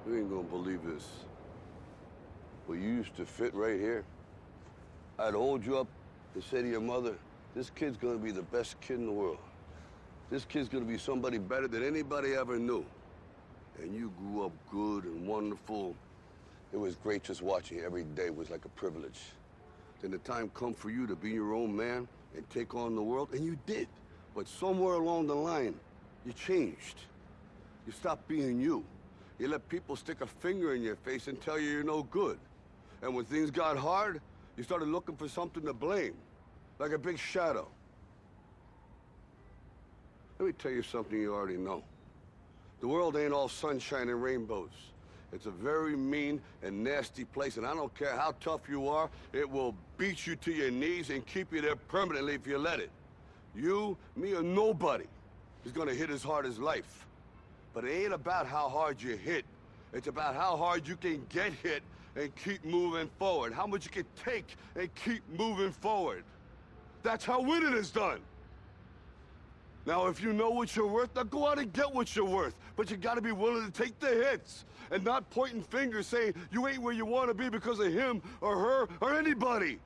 You ain't gonna believe this. Well, you used to fit right here. I'd hold you up and say to your mother, this kid's gonna be the best kid in the world. This kid's gonna be somebody better than anybody ever knew. And you grew up good and wonderful. It was great just watching you every day. It was like a privilege. Then the time come for you to be your own man and take on the world, and you did. But somewhere along the line, you changed. You stopped being you. You let people stick a finger in your face and tell you you're no good. And when things got hard, you started looking for something to blame, like a big shadow. Let me tell you something you already know. The world ain't all sunshine and rainbows. It's a very mean and nasty place, and I don't care how tough you are, it will beat you to your knees and keep you there permanently if you let it. You, me, or nobody is gonna hit as hard as life. But it ain't about how hard you hit. It's about how hard you can get hit and keep moving forward. How much you can take and keep moving forward. That's how winning is done. Now, if you know what you're worth, now go out and get what you're worth. But you gotta be willing to take the hits and not pointing fingers saying you ain't where you wanna be because of him or her or anybody.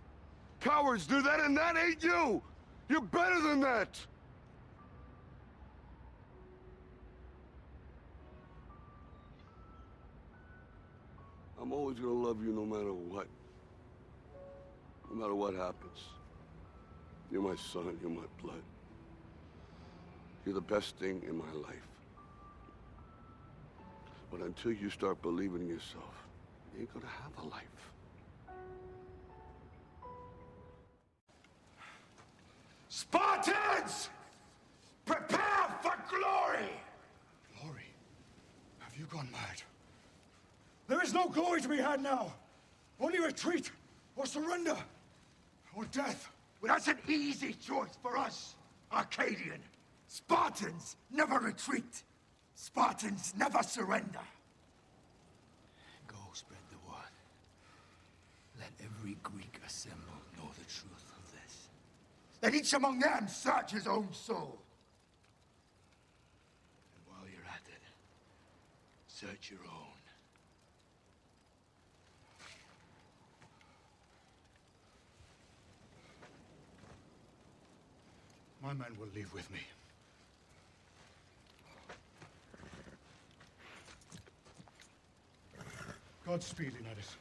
Cowards do that, and that ain't you. You're better than that. I'm always gonna love you no matter what. No matter what happens. You're my son, you're my blood. You're the best thing in my life. But until you start believing in yourself, you ain't gonna have a life. Spartans! Prepare for glory! Glory? Have you gone mad? There is no glory to be had now. Only retreat, or surrender, or death. Well, that's an easy choice for us, Arcadian. Spartans never retreat. Spartans never surrender. Go spread the word. Let every Greek assemble know the truth of this. Let each among them search his own soul. And while you're at it, search your own. My men will leave with me. Godspeed, Leonidas.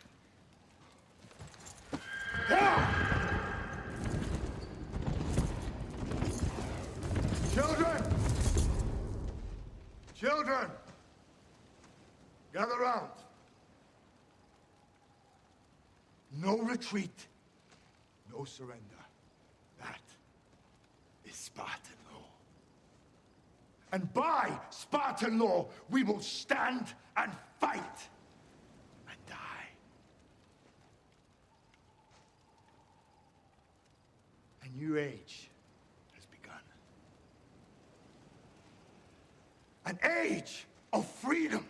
Children! Children! Gather round. No retreat, no surrender. That is Spartan law. And by Spartan law, we will stand and fight and die. A new age has begun. An age of freedom.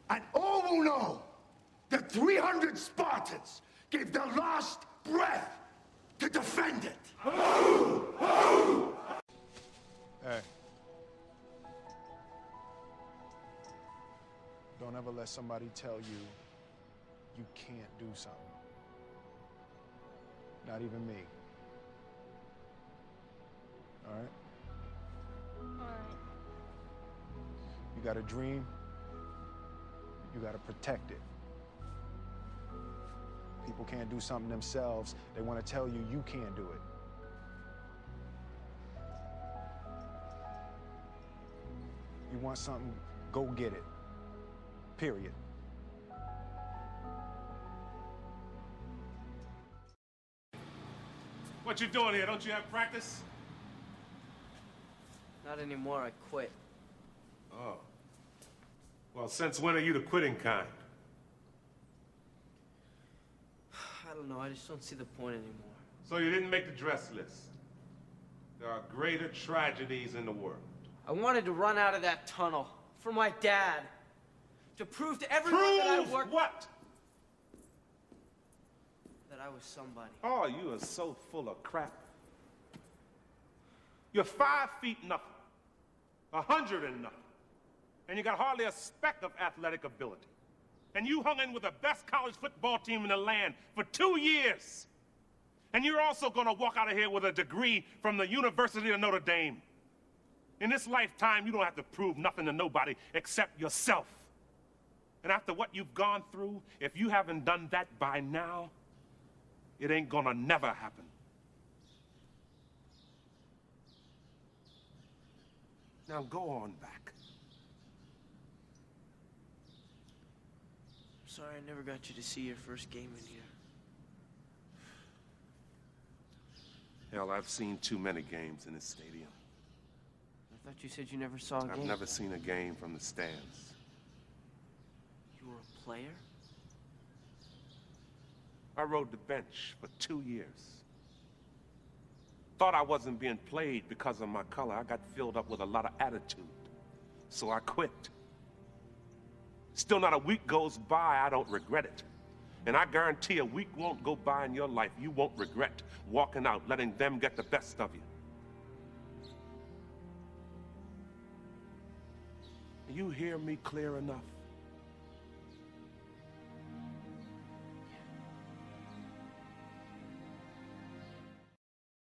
And all will know that 300 Spartans gave their last breath to defend it. Hey. Don't ever let somebody tell you you can't do something. Not even me. All right? All right. You got a dream, you got to protect it. People can't do something themselves. They want to tell you you can't do it. You want something, go get it. Period. What you doing here? Don't you have practice? Not anymore, I quit. Oh. Well, since when are you the quitting kind? I don't know, I just don't see the point anymore. So you didn't make the dress list. There are greater tragedies in the world. I wanted to run out of that tunnel for my dad. To prove to everyone that I worked... what? That I was somebody. Oh, you are so full of crap. You're 5 feet nothing. 100 and nothing. and you got hardly a speck of athletic ability. And you hung in with the best college football team in the land for 2 years. And you're also gonna walk out of here with a degree from the University of Notre Dame. In this lifetime, you don't have to prove nothing to nobody except yourself. And after what you've gone through, if you haven't done that by now, it ain't gonna never happen. Now go on back. Sorry I never got you to see your first game in here. Hell, I've seen too many games in this stadium. I thought you said you never saw a game. I've never seen a game from the stands. You were a player? I rode the bench for 2 years. Thought I wasn't being played because of my color. I got filled up with a lot of attitude, so I quit. Still not a week goes by, I don't regret it. And I guarantee a week won't go by in your life you won't regret walking out, letting them get the best of you. You hear me clear enough?